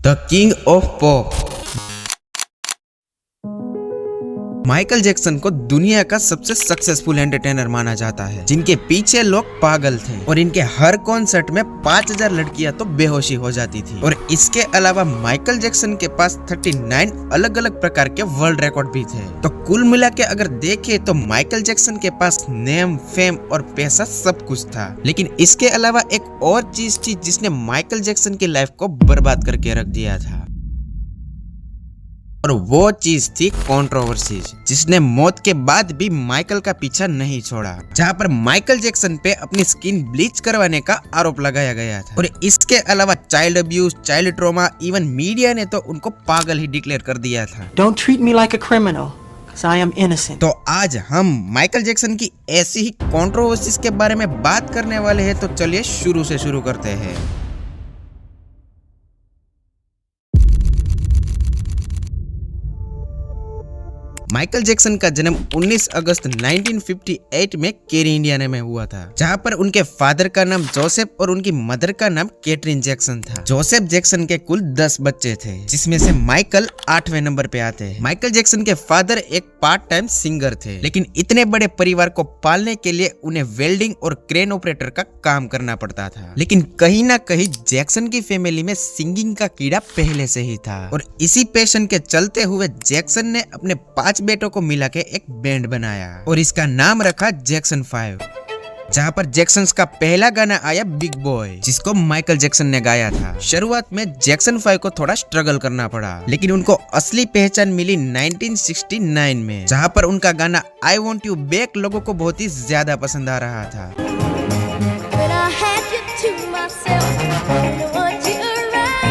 The king of pop. Michael Jackson को दुनिया का सबसे सक्सेसफुल एंटरटेनर माना जाता है, जिनके पीछे लोग पागल थे और इनके हर कॉन्सर्ट में 5000 लड़कियां तो बेहोशी हो जाती थी। और इसके अलावा माइकल जैक्सन के पास 39 अलग अलग प्रकार के वर्ल्ड रिकॉर्ड भी थे। तो कुल मिला के अगर देखें तो माइकल जैक्सन के पास नेम, फेम और पैसा सब कुछ था। लेकिन इसके अलावा एक और चीज थी जिसने माइकल जैक्सन की लाइफ को बर्बाद करके रख दिया था, और वो चीज थी कंट्रोवर्सीज, जिसने मौत के बाद भी माइकल का पीछा नहीं छोड़ा। जहां पर माइकल जैक्सन पे अपनी स्किन ब्लीच करवाने का आरोप लगाया गया था। और इसके अलावा child abuse, child trauma, even media ने तो उनको पागल ही डिक्लेयर कर दिया था। Don't treat me like a criminal, 'cause I am innocent. तो आज हम माइकल जैक्सन की ऐसी ही कंट्रोवर्सीज के बारे में बात करने वाले हैं। तो चलिए शुरू से शुरू करते हैं। माइकल जैक्सन का जन्म 19 अगस्त 1958 में केरी, इंडियाना में हुआ था, जहां पर उनके फादर का नाम जोसेफ और उनकी मदर का नाम कैटरीन जैक्सन था। जोसेफ जैक्सन के कुल 10 बच्चे थे, जिसमें से माइकल 8वें नंबर पे आते हैं। माइकल जैक्सन के फादर एक पार्ट टाइम सिंगर थे, लेकिन इतने बड़े परिवार को पालने के लिए उन्हें वेल्डिंग और क्रेन ऑपरेटर का काम करना पड़ता था। लेकिन कहीं ना कहीं जैक्सन की फैमिली में सिंगिंग का कीड़ा पहले से ही था, और इसी पैशन के चलते हुए जैक्सन ने अपने 5 बेटों को मिला के एक बैंड बनाया और इसका नाम रखा जैक्सन 5, जहां पर जैक्सन का पहला गाना आया बिग बॉय, जिसको माइकल जैक्सन ने गाया था। शुरुआत में जैक्सन 5 को थोड़ा स्ट्रगल करना पड़ा, लेकिन उनको असली पहचान मिली 1969 में, जहां पर उनका गाना आई वॉन्ट यू बैक लोगों को बहुत ही ज्यादा पसंद आ रहा था।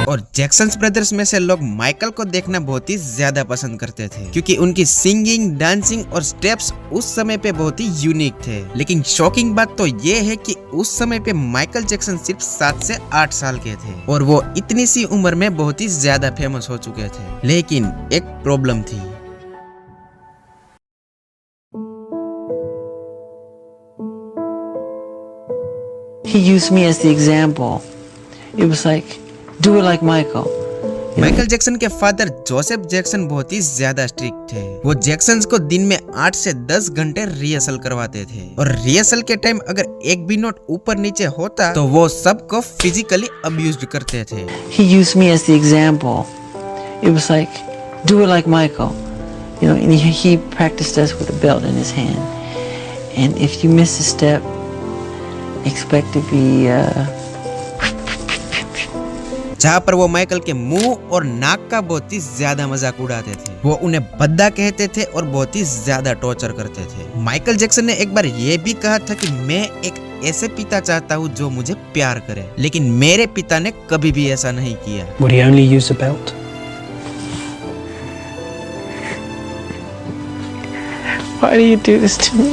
और जैक्सन ब्रदर्स में से लोग माइकल को देखना बहुत ही ज्यादा पसंद करते थे, क्योंकि उनकी सिंगिंग, डांसिंग और स्टेप्स उस समय पे बहुत ही यूनिक थे। लेकिन शॉकिंग बात तो ये है कि उस समय पे माइकल जैक्सन सिर्फ 7 से 8 साल के थे, और वो इतनी सी उम्र में बहुत ही ज्यादा फेमस हो चुके थे। लेकिन एक प्रॉब्लम थी। He used me as the example. It was like, do it like Michael. Michael Jackson के फादर जोसेफ जैक्सन बहुत ही ज्यादा स्ट्रिक्ट थे। वो जैक्सन को दिन में 8 से 10 घंटे रिहर्सल करवाते थे, और रिहर्सल के टाइम अगर एक भी नोट ऊपर नीचे होता तो वो सबको फिजिकली अब्यूज करते थे। He used me as the example. It was like, do it like Michael. You know, and he practiced us with a belt in his hand. And if you miss a step, expect to be जहाँ पर वो Michael के मुंह और नाक का बहुत ही ज्यादा मजाक उड़ाते थे। वो उन्हें भद्दा कहते थे और बहुत ही ज्यादा टॉर्चर करते थे। माइकल जैक्सन ने एक बार ये भी कहा था कि मैं एक ऐसे पिता चाहता हूँ जो मुझे प्यार करे, लेकिन मेरे पिता ने कभी भी ऐसा नहीं किया। Would he only use a belt? Why do you do this to me?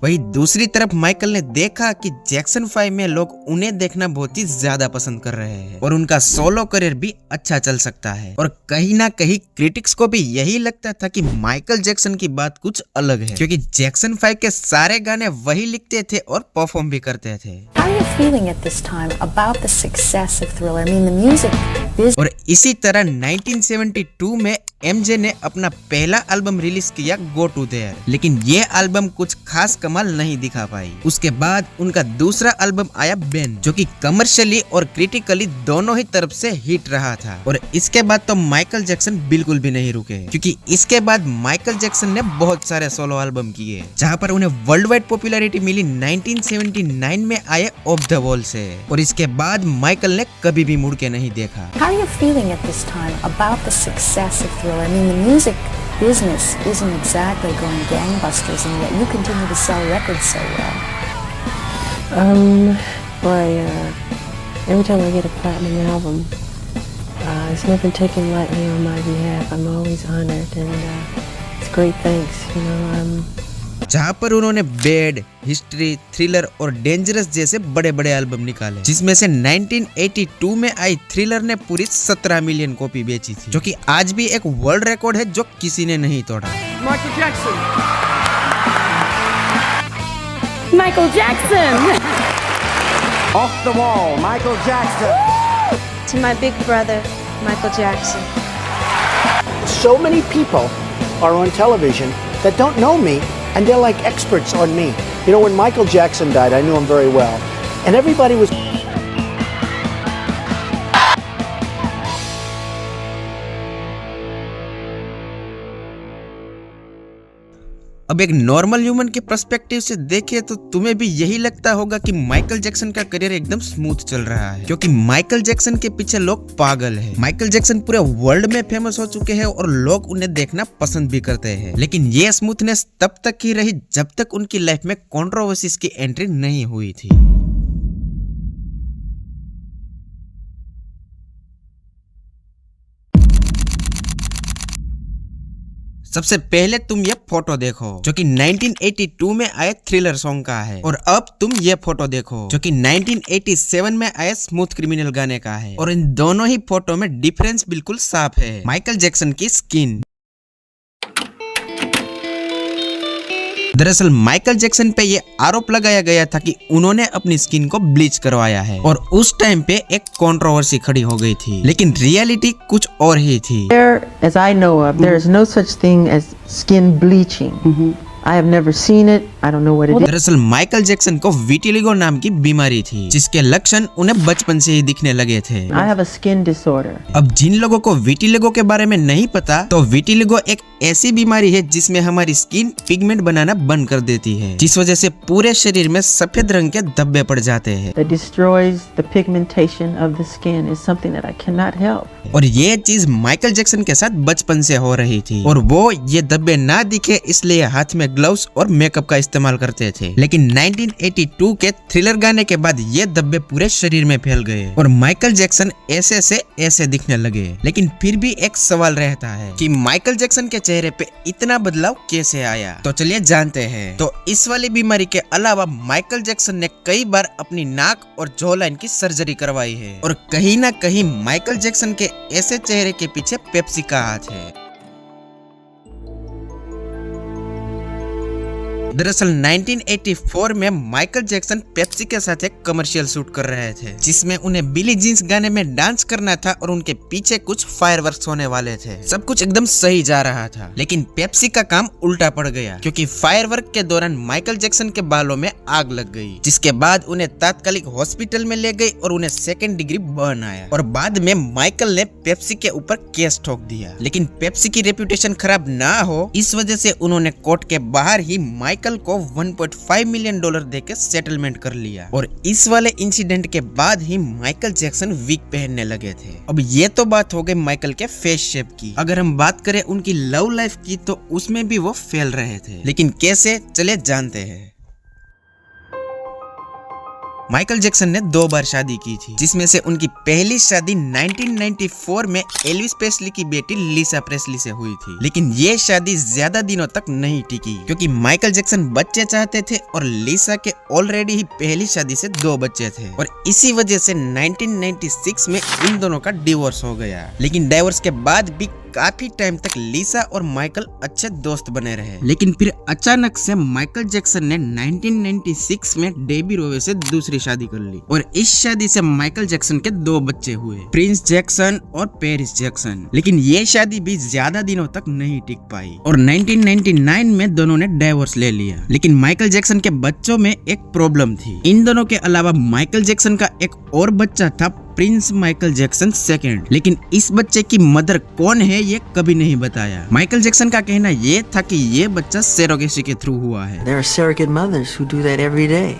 वही दूसरी तरफ माइकल ने देखा कि जैक्सन 5 में लोग उन्हें देखना बहुत ही ज्यादा पसंद कर रहे हैं, और उनका सोलो करियर भी अच्छा चल सकता है। और कहीं ना कहीं क्रिटिक्स को भी यही लगता था कि माइकल जैक्सन की बात कुछ अलग है, क्योंकि जैक्सन 5 के सारे गाने वही लिखते थे और परफॉर्म भी करते थे। How are you feeling at this time about the success of Thriller? I mean, the music business. और इसी तरह 1972 में एमजे ने अपना पहला एल्बम रिलीज किया गो टू देयर, लेकिन ये एल्बम कुछ खास कमाल नहीं दिखा पाई। उसके बाद उनका दूसरा एल्बम आया बेन, जो कि कमर्शियली और क्रिटिकली दोनों ही तरफ से हिट रहा था। और इसके बाद तो माइकल जैक्सन बिल्कुल भी नहीं रुके, क्योंकि इसके बाद माइकल जैक्सन ने बहुत सारे सोलो एल्बम किए, जहाँ पर उन्हें वर्ल्ड वाइड पॉपुलैरिटी मिली 1979 में आए ऑफ द वॉल से। और इसके बाद माइकल ने कभी भी मुड़ के नहीं देखा। How are you feeling at this time about the success of Thriller? I mean, the music business isn't exactly going gangbusters, and yet you continue to sell records so well. Every time I get a platinum album, it's never taken lightly on my behalf. I'm always honored, and it's great thanks. You know, जहाँ पर उन्होंने bad, history, thriller और dangerous जैसे बड़े बड़े album निकाले, जिसमें से 1982 में आई थ्रिलर ने पूरी 17 मिलियन कॉपी बेची थी, जो कि आज भी एक वर्ल्ड रिकॉर्ड है जो किसी ने नहीं तोड़ा। Michael Jackson. Off the wall, Michael Jackson. To my big brother, Michael Jackson. So many people are on television that don't know me, and they're like experts on me. You know, when Michael Jackson died, I knew him very well, and everybody was... अब एक normal human के perspective से देखे तो तुम्हें भी यही लगता होगा कि माइकल जैक्सन का करियर एकदम स्मूथ चल रहा है, क्योंकि माइकल जैक्सन के पीछे लोग पागल हैं। माइकल जैक्सन पूरे वर्ल्ड में फेमस हो चुके हैं और लोग उन्हें देखना पसंद भी करते हैं। लेकिन ये स्मूथनेस तब तक ही रही जब तक उनकी लाइफ में कंट्रोवर्सीज की एंट्री नहीं हुई थी। सबसे पहले तुम ये फोटो देखो जो कि 1982 में आए थ्रिलर सॉन्ग का है, और अब तुम ये फोटो देखो जो कि 1987 में आए स्मूथ क्रिमिनल गाने का है, और इन दोनों ही फोटो में डिफरेंस बिल्कुल साफ है। माइकल जैक्सन की स्किन। दरअसल माइकल जैक्सन पे ये आरोप लगाया गया था कि उन्होंने अपनी स्किन को ब्लीच करवाया है, और उस टाइम पे एक कंट्रोवर्सी खड़ी हो गई थी, लेकिन रियलिटी कुछ और ही थी। There, as I know of, there is no such thing as skin bleaching. I have never seen it. I don't know what it is. दरअसल माइकल जैक्सन को विटिलिगो नाम की बीमारी थी, जिसके लक्षण उन्हें बचपन से ही दिखने लगे थे। I have a skin disorder. अब जिन लोगों को विटिलिगो के बारे में नहीं पता, तो विटिलिगो एक ऐसी बीमारी है जिसमें हमारी स्किन पिगमेंट बनाना बंद कर देती है, जिस वजह से पूरे शरीर में सफेद रंग के धब्बे पड़ जाते हैं। That destroys the pigmentation of the skin is something that I cannot help. और ये चीज माइकल जैक्सन के साथ बचपन से हो रही थी, और वो ये धब्बे ना दिखे इसलिए हाथ में ग्लव्स और मेकअप का इस्तेमाल करते थे। लेकिन 1982 के थ्रिलर गाने के बाद ये धब्बे पूरे शरीर में फैल गए और माइकल जैक्सन ऐसे से ऐसे दिखने लगे। लेकिन फिर भी एक सवाल रहता है कि माइकल जैक्सन के चेहरे पे इतना बदलाव कैसे आया। तो चलिए जानते हैं। तो इस वाली बीमारी के अलावा माइकल जैक्सन ने कई बार अपनी नाक और जॉ लाइन की सर्जरी करवाई है, और कहीं ना कहीं माइकल जैक्सन के ऐसे चेहरे के पीछे पेप्सी का हाथ है। दरअसल 1984 में माइकल जैक्सन पेप्सी के साथ एक कमर्शियल शूट कर रहे थे, जिसमें उन्हें बिली जीन्स गाने में डांस करना था और उनके पीछे कुछ फायरवर्क्स होने वाले थे। सब कुछ एकदम सही जा रहा था, लेकिन पेप्सी का काम उल्टा पड़ गया, क्योंकि फायरवर्क के दौरान माइकल जैक्सन के बालों में आग लग गई, जिसके बाद उन्हें तात्कालिक हॉस्पिटल में ले गई और उन्हें 2nd डिग्री बर्न आया। और बाद में माइकल ने पेप्सी के ऊपर केस ठोक दिया, लेकिन पेप्सी की रेपुटेशन खराब ना हो इस वजह से उन्होंने कोर्ट के बाहर ही माइकल को $1.5 मिलियन देके सेटलमेंट कर लिया। और इस वाले इंसिडेंट के बाद ही माइकल जैक्सन विग पहनने लगे थे। अब ये तो बात हो गई माइकल के फेस शेप की। अगर हम बात करें उनकी लव लाइफ की, तो उसमें भी वो फेल रहे थे, लेकिन कैसे, चले जानते हैं। माइकल जैक्सन ने 2 बार शादी की थी, जिसमें से उनकी पहली शादी 1994 में एल्विस प्रेस्ली की बेटी लिसा प्रेस्ली से हुई थी। लेकिन ये शादी ज्यादा दिनों तक नहीं टिकी, क्योंकि माइकल जैक्सन बच्चे चाहते थे और लिसा के ऑलरेडी ही पहली शादी से 2 बच्चे थे, और इसी वजह से 1996 में इन दोनों का डिवोर्स हो गया। लेकिन डिवोर्स के बाद भी काफी टाइम तक लिसा और माइकल अच्छे दोस्त बने रहे। लेकिन फिर अचानक से माइकल जैक्सन ने 1996 में डेबी रोवे से दूसरी शादी कर ली, और इस शादी से माइकल जैक्सन के 2 बच्चे हुए, प्रिंस जैक्सन और पेरिस जैक्सन। लेकिन ये शादी भी ज्यादा दिनों तक नहीं टिक पाई, और 1999 में दोनों ने डिवोर्स ले लिया। लेकिन माइकल जैक्सन के बच्चों में एक प्रॉब्लम थी। इन दोनों के अलावा माइकल जैक्सन का एक और बच्चा था, प्रिंस माइकल जैक्सन सेकंड। लेकिन इस बच्चे की मदर कौन है ये कभी नहीं बताया। माइकल जैक्सन का कहना ये था कि ये बच्चा सेरोगेसी के थ्रू हुआ है। There are surrogate mothers who do that every day.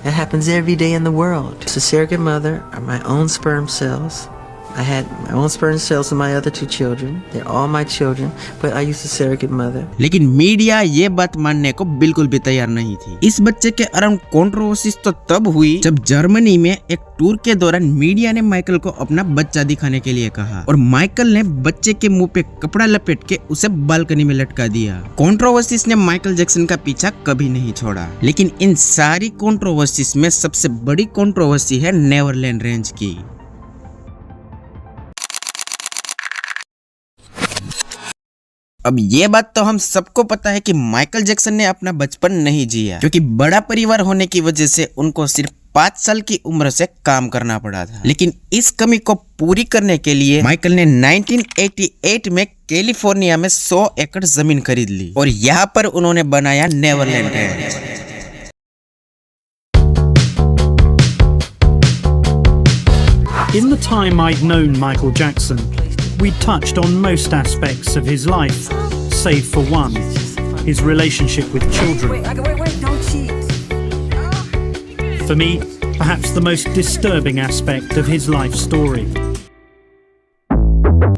That happens every day in the world. So surrogate mother are my own sperm cells. I had my own sperm cells in my other 2 children. They're all my children, but I used a surrogate mother. लेकिन media ये बात मानने को बिल्कुल भी तैयार नहीं थी। इस बच्चे के अराउंड कंट्रोवर्सीज तो तब हुई जब जर्मनी में एक टूर के दौरान मीडिया ने माइकल को अपना बच्चा दिखाने के लिए कहा, और माइकल ने बच्चे के मुंह पे कपड़ा लपेट के उसे बालकनी में लटका दिया। कंट्रोवर्सीज ने माइकल जैक्सन का पीछा कभी नहीं छोड़ा। लेकिन इन सारी कंट्रोवर्सीज में सबसे बड़ी कंट्रोवर्सी है नेवरलैंड रेंज की। अब ये बात तो हम सबको पता है कि माइकल जैक्सन ने अपना बचपन नहीं जिया, क्योंकि बड़ा परिवार होने की वजह से उनको सिर्फ 5 साल की उम्र से काम करना पड़ा था। लेकिन इस कमी को पूरी करने के लिए माइकल ने 1988 में कैलिफोर्निया में 100 एकड़ जमीन खरीद ली और यहाँ पर उन्होंने बनाया Neverland range. In the time I'd known Michael Jackson, we'd touched on most aspects of his life, save for one, his relationship with children. Don't cheat. For me, perhaps the most disturbing aspect of his life story.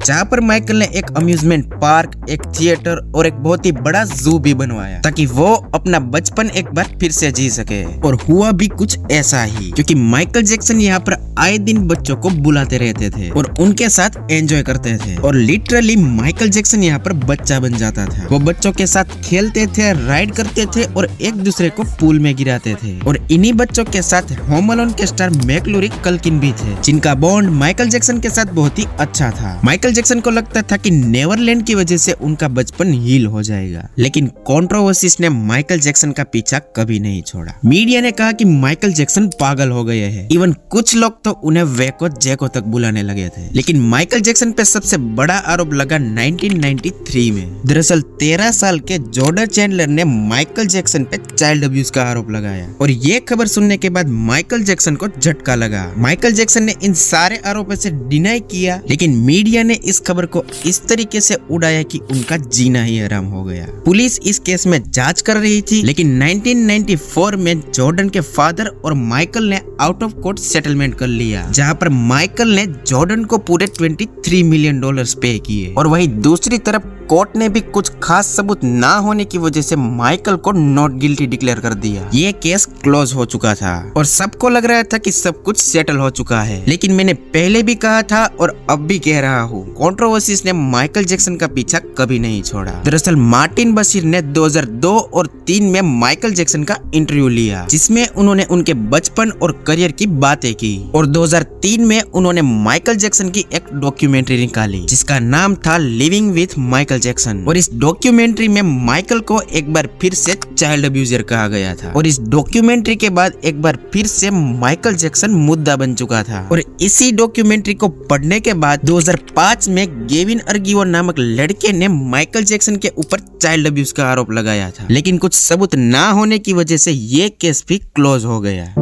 जहाँ पर Michael ने एक amusement park, एक theatre और एक बहुत ही बड़ा जू भी बनवाया ताकि वो अपना बचपन एक बार फिर से जी सके। और हुआ भी कुछ ऐसा ही, क्योंकि माइकल जैक्सन यहाँ पर आए दिन बच्चों को बुलाते रहते थे और उनके साथ एंजॉय करते थे और लिटरली माइकल जैक्सन यहाँ पर बच्चा बन जाता था। वो बच्चों के साथ खेलते थे, राइड करते थे और एक दूसरे को पूल में गिराते थे। और इन्हीं बच्चों के साथ होम अलोन के स्टार मैकलूरी कल्किन भी थे, जिनका बॉन्ड माइकल जैक्सन के साथ बहुत ही अच्छा था। माइकल जैक्सन को लगता था कि नेवरलैंड की वजह से उनका बचपन हील हो जाएगा, लेकिन कंट्रोवर्सीज ने माइकल जैक्सन का पीछा कभी नहीं छोड़ा। मीडिया ने कहा कि माइकल जैक्सन पागल हो गए हैं, इवन कुछ लोग तो उन्हें वैको जैको तक बुलाने लगे थे। लेकिन माइकल जैक्सन पे सबसे बड़ा आरोप लगा 1993 में। दरअसल 13 साल के जॉर्डन चैंडलर ने माइकल जैक्सन पे चाइल्ड अब्यूज का आरोप लगाया और ये खबर सुनने के बाद माइकल जैक्सन को झटका लगा। माइकल जैक्सन ने इन सारे आरोपों से डिनाई किया, लेकिन मीडिया ने इस खबर को इस तरीके से उड़ाया कि उनका जीना ही हराम हो गया। पुलिस इस केस में जांच कर रही थी, लेकिन 1994 में जॉर्डन के फादर और माइकल ने आउट ऑफ कोर्ट सेटलमेंट कर लिया, जहां पर माइकल ने जॉर्डन को पूरे $23 मिलियन पे किए। और वहीं दूसरी तरफ कोर्ट ने भी कुछ खास सबूत ना होने की वजह से माइकल को नॉट गिल्टी डिक्लेयर कर दिया। ये केस क्लोज हो चुका था और सबको लग रहा था कि सब कुछ सेटल हो चुका है। लेकिन मैंने पहले भी कहा था और अब भी कह रहा हूँ, कंट्रोवर्सीज ने माइकल जैक्सन का पीछा कभी नहीं छोड़ा। दरअसल मार्टिन बशीर ने 2002 और 2003 में माइकल जैक्सन का इंटरव्यू लिया, जिसमें उन्होंने उनके बचपन और करियर की बातें की। और 2003 में उन्होंने माइकल जैक्सन की एक डॉक्यूमेंट्री निकाली जिसका नाम था लिविंग विथ माइकल जैक्सन। और इस डॉक्यूमेंट्री में माइकल को एक बार फिर से चाइल्ड अब्यूजर कहा गया था। और इस डॉक्यूमेंट्री के बाद एक बार फिर से माइकल जैक्सन मुद्दा बन चुका था। और इसी डॉक्यूमेंट्री को पढ़ने के बाद 2005 में गेविन अर्गिवो नामक लड़के ने माइकल जैक्सन के ऊपर चाइल्ड अब्यूज का आरोप लगाया था, लेकिन कुछ सबूत ना होने की वजह से ये केस भी क्लोज हो गया।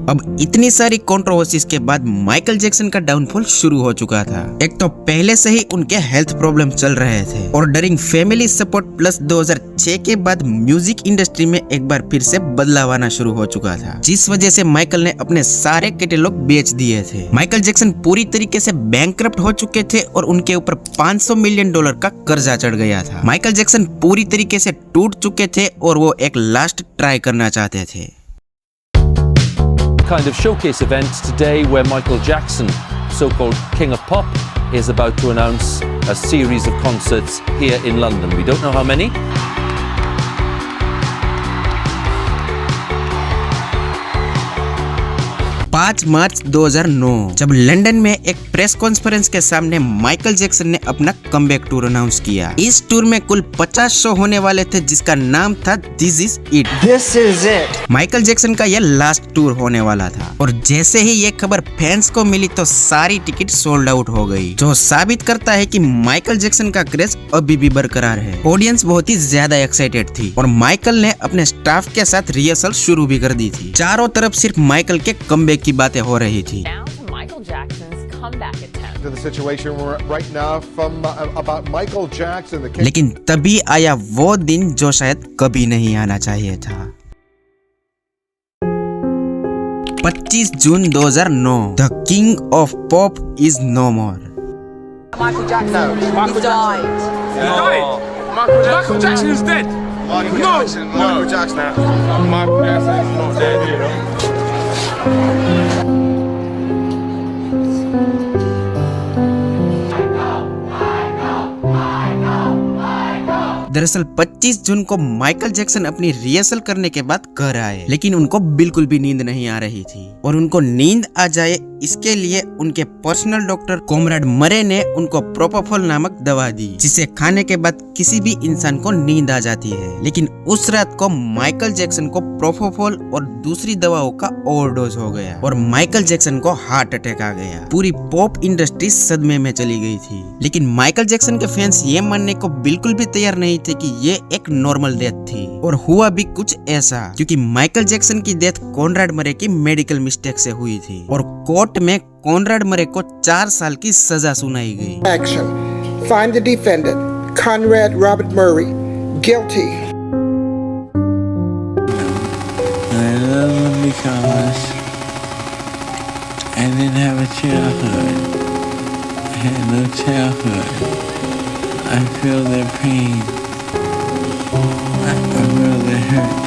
अब इतनी सारी कंट्रोवर्सीज के बाद माइकल जैक्सन का डाउनफॉल शुरू हो चुका था। एक तो पहले से ही उनके हेल्थ प्रॉब्लम चल रहे थे और डरिंग फैमिली सपोर्ट प्लस 2006 के बाद म्यूजिक इंडस्ट्री में एक बार फिर से बदलाव आना शुरू हो चुका था, जिस वजह से माइकल ने अपने सारे कैटलॉग बेच दिए थे। माइकल जैक्सन पूरी तरीके से बैंकक्रप्ट हो चुके थे और उनके ऊपर $500 मिलियन का कर्जा चढ़ गया था। माइकल जैक्सन पूरी तरीके से टूट चुके थे और वो एक लास्ट ट्राई करना चाहते थे। Kind of showcase event today where Michael Jackson, so-called King of Pop, is about to announce a series of concerts here in London. We don't know how many. 5 मार्च 2009 जब लंदन में एक press conference के सामने Michael Jackson ने अपना comeback tour announce किया। इस tour में कुल 50 शो होने वाले थे, जिसका नाम था this is it. This is it. Michael Jackson का यह लास्ट टूर होने वाला था और जैसे ही ये खबर फैंस को मिली तो सारी टिकट सोल्ड आउट हो गई, जो साबित करता है कि माइकल जैक्सन का क्रेज अभी भी बरकरार है। ऑडियंस बहुत ही ज्यादा एक्साइटेड थी और माइकल ने अपने स्टाफ के साथ रिहर्सल शुरू भी कर दी थी। चारों तरफ सिर्फ माइकल के कमबैक की बातें हो रही थी। लेकिन तभी आया वो दिन जो शायद कभी नहीं आना चाहिए था। 25 जून 2009, the king of pop is no more. Michael Jackson. No. Michael died. He died. Michael Jackson is dead. Michael Jackson. Michael Jackson. Michael Jackson is not dead. दरअसल 25 जून को माइकल जैक्सन अपनी रिहर्सल करने के बाद घर आए, लेकिन उनको बिल्कुल भी नींद नहीं आ रही थी और उनको नींद आ जाए इसके लिए उनके पर्सनल डॉक्टर कॉमरेड मरे ने उनको प्रोपोफॉल नामक दवा दी, जिसे खाने के बाद किसी भी इंसान को नींद आ जाती है। लेकिन उस रात को माइकल जैक्सन को प्रोपोफॉल और दूसरी दवाओं का ओवरडोज हो गया और माइकल जैक्सन को हार्ट अटैक आ गया। पूरी पॉप इंडस्ट्री सदमे में चली गई थी, लेकिन माइकल जैक्सन के फैंस ये मानने को बिल्कुल भी तैयार नहीं थे कि ये एक नॉर्मल डेथ थी। और हुआ भी कुछ ऐसा, क्योंकि माइकल जैक्सन की डेथ कॉनराड मरे की मेडिकल मिस्टेक से हुई थी और कोर्ट में कॉनराड मरे को 4 साल की सजा सुनाई गई। Action. Find the defendant, Conrad Robert Murray, guilty. I love him because I didn't have a childhood. I had no childhood. I feel their pain. I feel their hurt.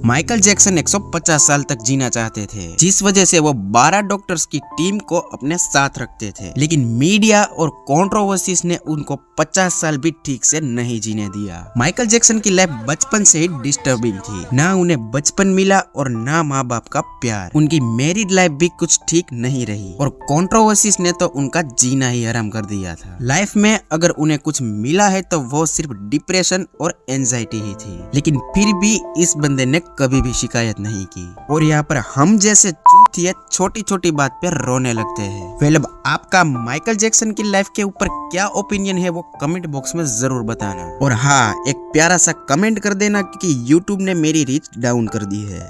Michael Jackson 150 साल तक जीना चाहते थे, जिस वजह से वो 12 doctors की team को अपने साथ रखते थे। लेकिन मीडिया और कंट्रोवर्सीज ने उनको 50 साल भी ठीक से नहीं जीने दिया। माइकल जैक्सन की लाइफ बचपन से ही डिस्टर्बिंग थी, ना उन्हें बचपन मिला और ना माँ बाप का प्यार। उनकी मैरिड लाइफ भी कुछ ठीक नहीं रही और कंट्रोवर्सीज ने तो उनका जीना ही हराम कर दिया था। लाइफ में अगर उन्हें कुछ मिला है तो वो सिर्फ डिप्रेशन और एंजाइटी ही थी, लेकिन फिर भी इस बंदे ने कभी भी शिकायत नहीं की। और यहाँ पर हम जैसे चूतिए छोटी छोटी बात पे रोने लगते हैं। वेल, अब आपका माइकल जैक्सन की लाइफ के ऊपर क्या ओपिनियन है वो कमेंट बॉक्स में जरूर बताना। और हाँ, एक प्यारा सा कमेंट कर देना क्योंकि यूट्यूब ने मेरी रीच डाउन कर दी है।